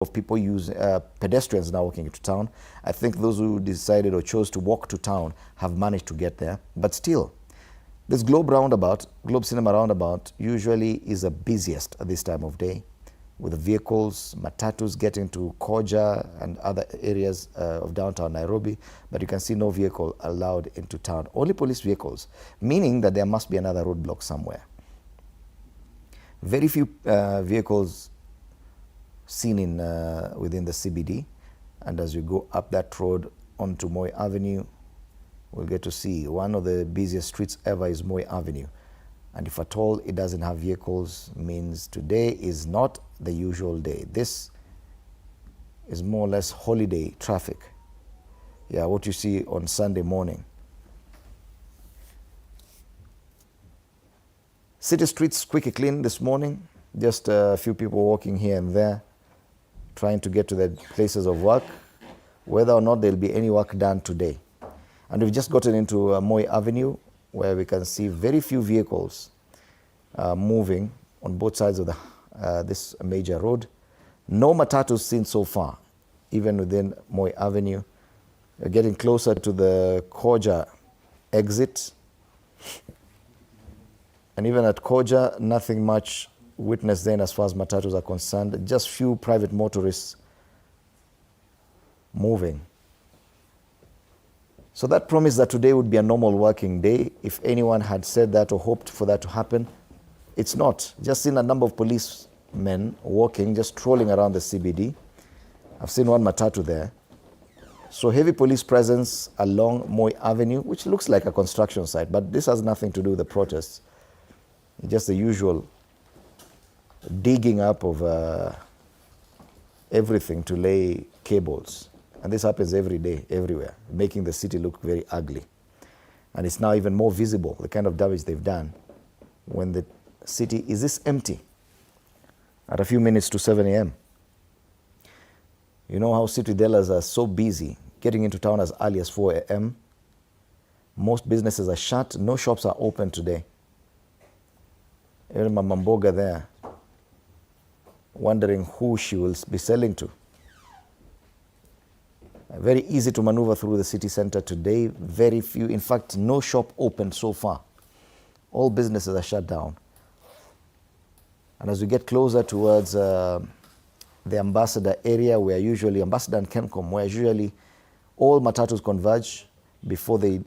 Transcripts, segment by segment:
of people pedestrians now walking into town. I think those who decided or chose to walk to town have managed to get there. But still, this Globe Cinema roundabout usually is the busiest at this time of day, with the vehicles, matatus getting to Koja and other areas of downtown Nairobi, but you can see no vehicle allowed into town. Only police vehicles, meaning that there must be another roadblock somewhere. Very few vehicles seen in within the CBD, and as we go up that road onto Moi Avenue, we'll get to see one of the busiest streets ever is Moi Avenue. And if at all it doesn't have vehicles, means today is not the usual day. This is more or less holiday traffic. Yeah, what you see on Sunday morning. City streets squeaky clean this morning. Just a few people walking here and there, trying to get to their places of work, whether or not there'll be any work done today. And we've just gotten into Moi Avenue, where we can see very few vehicles moving on both sides of this major road. No matatus seen so far, even within Moi Avenue. We're getting closer to the Koja exit. And even at Koja, nothing much witnessed then as far as matatus are concerned. Just few private motorists moving. So that promised that today would be a normal working day. If anyone had said that or hoped for that to happen, it's not. Just seen a number of policemen walking, just strolling around the CBD. I've seen one matatu there. So heavy police presence along Moi Avenue, which looks like a construction site, but this has nothing to do with the protests. Just the usual digging up of everything to lay cables. And this happens every day, everywhere, making the city look very ugly. And it's now even more visible, the kind of damage they've done when the city is this empty at a few minutes to 7 a.m. You know how city dwellers are so busy getting into town as early as 4 a.m. Most businesses are shut, no shops are open today. Even Mama Mboga there, wondering who she will be selling to. Very easy to maneuver through the city center today. Very few, in fact, no shop open so far. All businesses are shut down. And as we get closer towards the Ambassador area, Ambassador and Kencom, where usually all matatus converge before they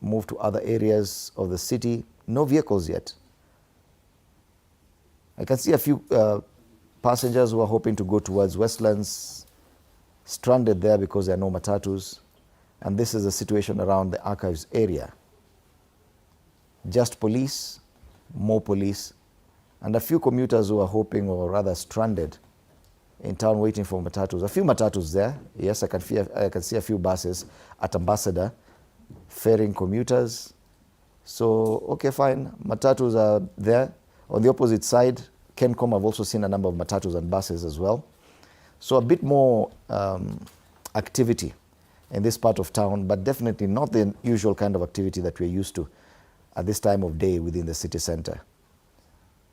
move to other areas of the city, no vehicles yet. I can see a few passengers who are hoping to go towards Westlands, stranded there because there are no matatus. And this is the situation around the Archives area. Just police, more police, and a few commuters who are hoping, or rather stranded in town waiting for matatus. A few matatus there. Yes, I can see a few buses at Ambassador ferrying commuters. So, okay, fine. Matatus are there. On the opposite side, Kencom, I've also seen a number of matatus and buses as well. So a bit more activity in this part of town, but definitely not the usual kind of activity that we're used to at this time of day within the city center.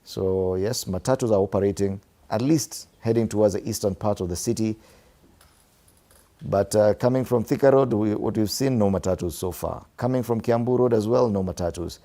So yes, matatus are operating, at least heading towards the eastern part of the city. But coming from Thika Road, what we've seen, no matatus so far. Coming from Kiambu Road as well, no matatus.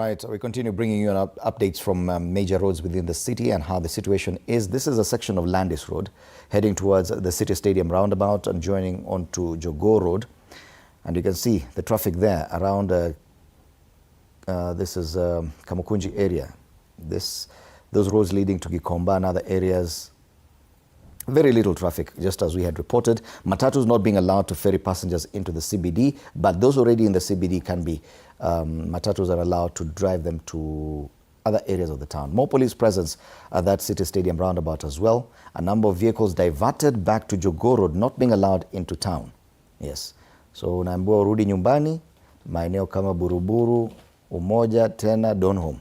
right, we continue bringing you updates from major roads within the city and how the situation is. This is a section of Landis Road heading towards the City Stadium roundabout and joining onto Jogoo Road. And you can see the traffic there around, this is Kamukunji area. Those roads leading to Gikomba and other areas, very little traffic, just as we had reported. Matatus not being allowed to ferry passengers into the CBD, but those already in the CBD can be, Matatus are allowed to drive them to other areas of the town. More police presence at that City Stadium roundabout as well. A number of vehicles diverted back to Jogoo Road, not being allowed into town. Yes. So unaambiwa urudi nyumbani, maeneo kama Buruburu, Umoja, Tena, Donholm.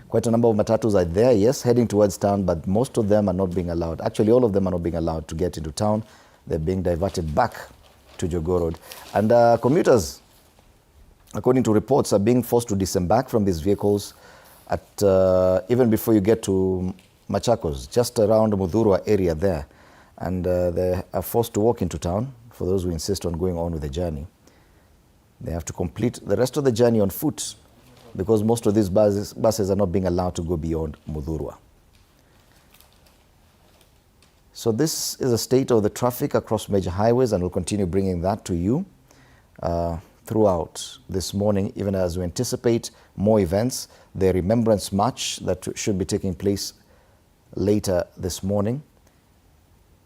Quite a number of matatus are there, yes, heading towards town, but most of them are not being allowed. Actually, all of them are not being allowed to get into town. They're being diverted back to Jogoo Road. And commuters, according to reports, are being forced to disembark from these vehicles at even before you get to Machakos, just around Mudhurwa area there. And they are forced to walk into town for those who insist on going on with the journey. They have to complete the rest of the journey on foot, because most of these buses are not being allowed to go beyond Mudhurwa. So this is a state of the traffic across major highways, and we'll continue bringing that to you throughout this morning, even as we anticipate more events. The Remembrance March that should be taking place later this morning.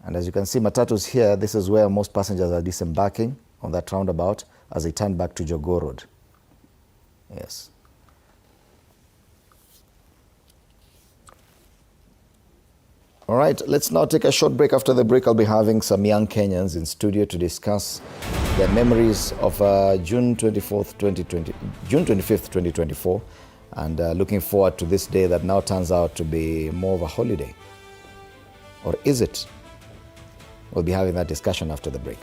And as you can see, matatus here, this is where most passengers are disembarking on that roundabout as they turn back to Jogoo Road. Yes. All right, let's now take a short break. After the break, I'll be having some young Kenyans in studio to discuss their memories of June 25th, 2024, and looking forward to this day that now turns out to be more of a holiday. Or is it? We'll be having that discussion after the break.